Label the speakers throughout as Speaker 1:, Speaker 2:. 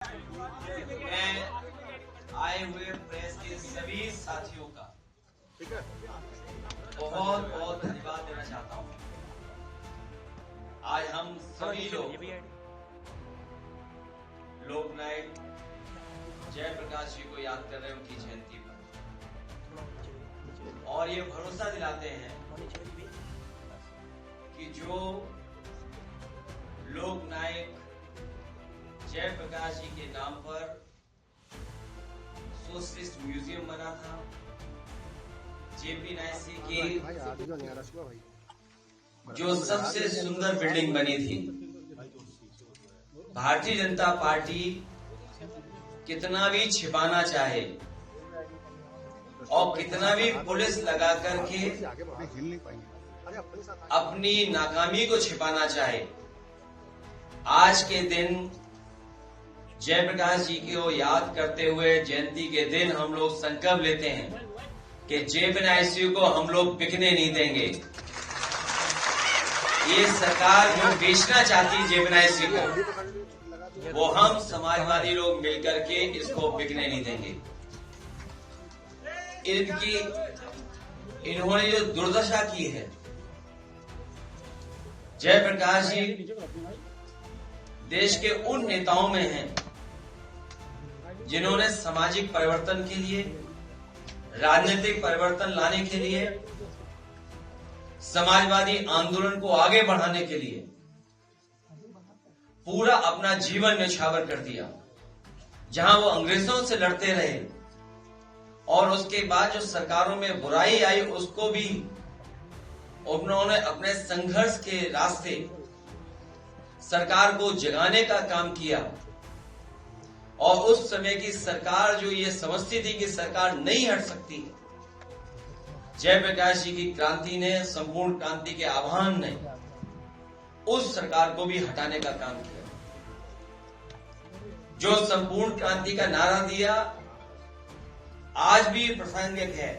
Speaker 1: मैं आए हुए प्रेस के सभी साथियों का बहुत बहुत धन्यवाद देना चाहता हूं। आज हम सभी लोग लोकनायक जयप्रकाश जी को याद कर रहे हैं उनकी जयंती पर, और ये भरोसा दिलाते हैं कि जो लोकनायक जयप्रकाश जी के नाम पर सोशलिस्ट म्यूजियम बना था, जेपी नायसी की जो सबसे सुंदर बिल्डिंग बनी थी, भारतीय जनता पार्टी कितना भी छिपाना चाहे और कितना भी पुलिस लगा करके अपनी नाकामी को छिपाना चाहे, आज के दिन जयप्रकाश जी को याद करते हुए जयंती के दिन हम लोग संकल्प लेते हैं कि जेपी नायसी को हम लोग बिकने नहीं देंगे। ये सरकार जो बेचना चाहती जेपी नायसी को, वो हम समाजवादी लोग मिलकर के इसको बिकने नहीं देंगे। इन्होंने जो दुर्दशा की है, जयप्रकाश जी देश के उन नेताओं में हैं जिन्होंने सामाजिक परिवर्तन के लिए, राजनीतिक परिवर्तन लाने के लिए, समाजवादी आंदोलन को आगे बढ़ाने के लिए पूरा अपना जीवन न्यौछावर कर दिया। जहां वो अंग्रेजों से लड़ते रहे और उसके बाद जो सरकारों में बुराई आई उसको भी उन्होंने अपने संघर्ष के रास्ते सरकार को जगाने का काम किया। और उस समय की सरकार जो ये समझती थी कि सरकार नहीं हट सकती, जयप्रकाश जी की क्रांति ने, संपूर्ण क्रांति के आह्वान ने उस सरकार को भी हटाने का काम किया। जो संपूर्ण क्रांति का नारा दिया आज भी प्रासंगिक है।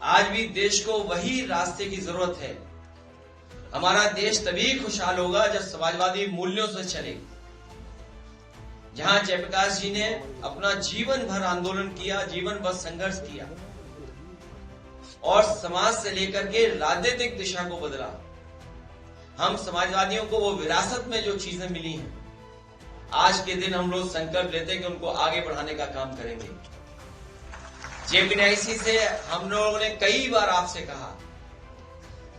Speaker 1: आज भी देश को वही रास्ते की जरूरत है। हमारा देश तभी खुशहाल होगा जब समाजवादी मूल्यों से चले। जहां जयप्रकाश जी ने अपना जीवन भर आंदोलन किया, जीवन भर संघर्ष किया और समाज से लेकर के राजनीतिक दिशा को बदला। हम समाजवादियों को वो विरासत में जो चीजें मिली हैं, आज के दिन हम लोग संकल्प लेते हैं कि उनको आगे बढ़ाने का काम करेंगे। जेपी नायसी से हम लोगों ने कई बार आपसे कहा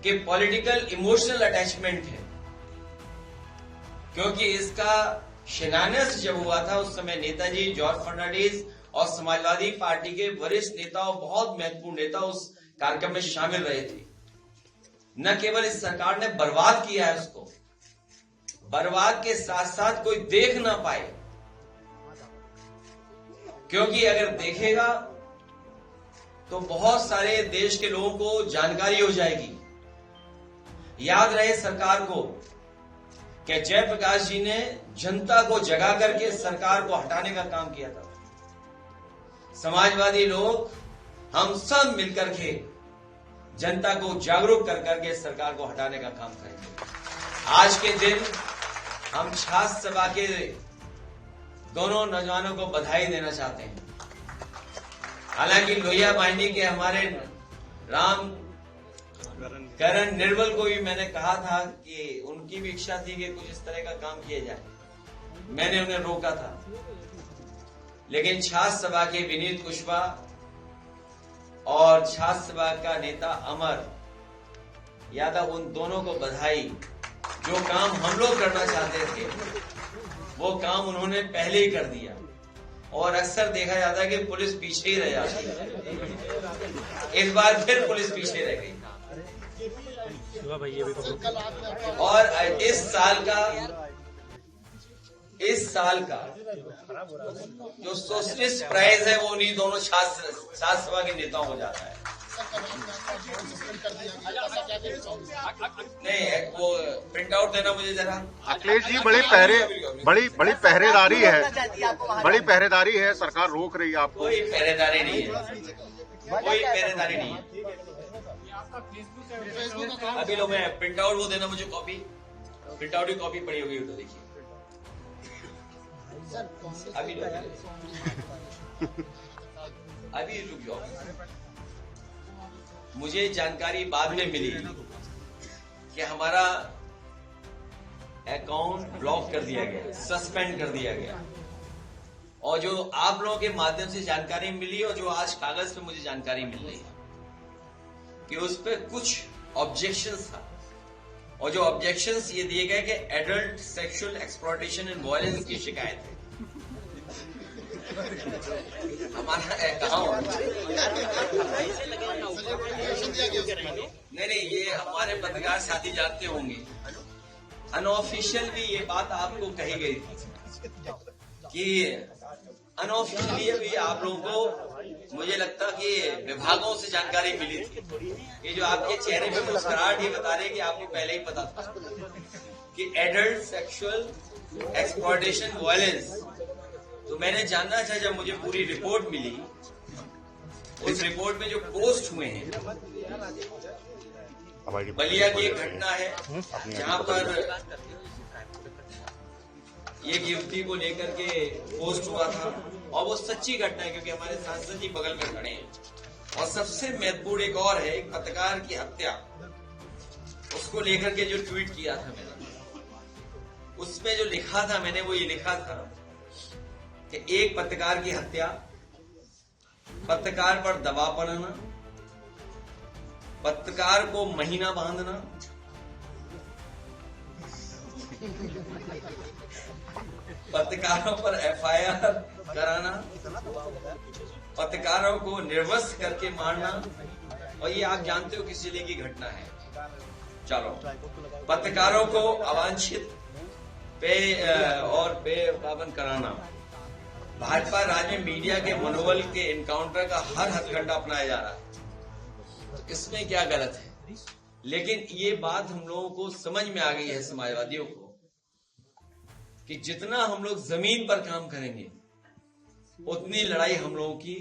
Speaker 1: कि पॉलिटिकल इमोशनल अटैचमेंट है, क्योंकि इसका शिलान्यास जब हुआ था उस समय नेताजी, जॉर्ज फर्नांडिस और समाजवादी पार्टी के वरिष्ठ नेता और बहुत महत्वपूर्ण नेता उस कार्यक्रम में शामिल रहे थे। न केवल इस सरकार ने बर्बाद किया है उसको, बर्बाद के साथ साथ कोई देख ना पाए, क्योंकि अगर देखेगा तो बहुत सारे देश के लोगों को जानकारी हो जाएगी। याद रहे सरकार को कि जयप्रकाश जी ने जनता को जगा करके सरकार को हटाने का काम किया था। समाजवादी लोग हम सब मिलकर के जनता को जागरूक कर करके सरकार को हटाने का काम करेंगे। आज के दिन हम छात्र सभा के दोनों नौजवानों को बधाई देना चाहते हैं। हालांकि लोहिया बाहिनी के हमारे करण निर्मल को भी मैंने कहा था कि उनकी भी इच्छा थी कि कुछ इस तरह का काम किया जाए, मैंने उन्हें रोका था। लेकिन छात्र सभा के विनीत कुशवाहा और छात्र सभा का नेता अमर यादव, उन दोनों को बधाई। जो काम हम लोग करना चाहते थे वो काम उन्होंने पहले ही कर दिया। और अक्सर देखा जाता है कि पुलिस पीछे ही रह जाती है, इस बार फिर पुलिस पीछे रह गई। और इस साल का जो सोशलिस्ट प्राइज है वो उन्हीं दोनों छात्र सभा के नेताओं को जाता है। नहीं, वो प्रिंट आउट देना मुझे जरा।
Speaker 2: अखिलेश जी, बड़ी पहरेदारी है, सरकार रोक रही है आपको।
Speaker 1: कोई पहरेदारी नहीं है, कोई पहरेदारी नहीं है। अभी लोग मैं प्रिंट आउट वो देना मुझे, कॉपी, प्रिंट आउट की कॉपी पड़ी होगी, तो देखिए अभी अभी रुक जाओ। मुझे जानकारी बाद में मिली कि हमारा अकाउंट ब्लॉक कर दिया गया, सस्पेंड कर दिया गया। और जो आप लोगों के माध्यम से जानकारी मिली और जो आज कागज पे मुझे जानकारी मिल रही है कि उस पे कुछ ऑब्जेक्शंस था, और जो ऑब्जेक्शंस ये दिए गए कि adult sexual exploitation and violence की शिकायत है। हमारा अकाउंट नहीं, ये हमारे पत्रकार साथी जानते होंगे, अनऑफिशियल भी ये बात आपको कही गई थी कि अनऑफिशियली भी आप लोगों को, मुझे लगता कि विभागों से जानकारी मिली थी। ये जो आपके चेहरे पे मुस्कुराहट, ये बता रहे कि आपको पहले ही पता था कि एडल्ट सेक्सुअल एक्सप्लॉयटेशन वायलेंस। तो मैंने जानना था, जब मुझे पूरी रिपोर्ट मिली, उस रिपोर्ट में जो पोस्ट हुए हैं, बलिया की एक घटना है जहां पर एक युवती को लेकर के पोस्ट हुआ था, और वो सच्ची घटना है क्योंकि हमारे सांसद जी बगल में खड़े हैं। और सबसे महत्वपूर्ण एक और है, एक पत्रकार की हत्या, उसको लेकर के जो ट्वीट किया था मैंने, उसमें जो लिखा था मैंने, वो ये लिखा था कि एक पत्रकार की हत्या, पत्रकार पर दबाव बनाना, पत्रकार को महीना बांधना, पत्रकारों पर एफआईआर कराना, पत्रकारों को निर्वस्त्र करके मारना, और ये आप जानते हो किस जिले की घटना है। चलो, पत्रकारों को अवांछित बेपाबंद कराना, भाजपा राज्य में मीडिया के मनोबल के इनकाउंटर का हर हथकंडा अपनाया जा रहा है। तो इसमें क्या गलत है? लेकिन ये बात हम लोगों को समझ में आ गई है, समाजवादियों को, कि जितना हम लोग जमीन पर काम करेंगे उतनी लड़ाई हम लोगों की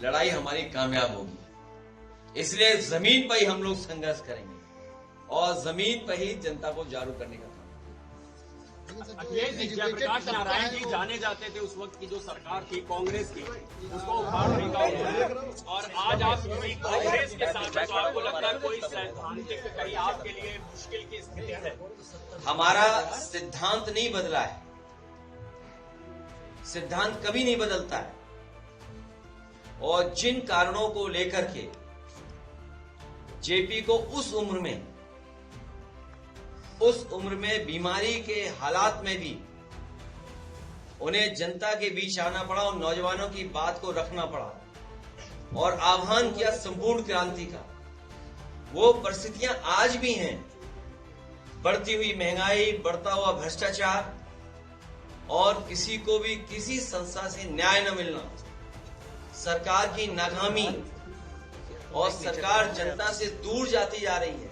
Speaker 1: लड़ाई हमारी कामयाब होगी। इसलिए जमीन पर ही हम लोग संघर्ष करेंगे और जमीन पर ही जनता को जागरूक करने का काम।
Speaker 3: अखिलेश जी, जयप्रकाश नारायण जी जाने जाते थे उस वक्त की जो सरकार थी कांग्रेस की, उसको उखाड़ फेंका हुआ, और आज आप कांग्रेस के साथ, तो आपको लगता है कोई सैद्धांतिक कहीं आपके लिए मुश्किल की स्थिति है?
Speaker 1: हमारा सिद्धांत नहीं बदला है, सिद्धांत कभी नहीं बदलता है। और जिन कारणों को लेकर के जेपी को उस उम्र में बीमारी के हालात में भी उन्हें जनता के बीच आना पड़ा और नौजवानों की बात को रखना पड़ा और आह्वान किया संपूर्ण क्रांति का। वो परिस्थितियां आज भी हैं, बढ़ती हुई महंगाई, बढ़ता हुआ भ्रष्टाचार, और किसी को भी किसी संस्था से न्याय न मिलना, सरकार की नाकामी, और सरकार जनता से दूर जाती जा रही है।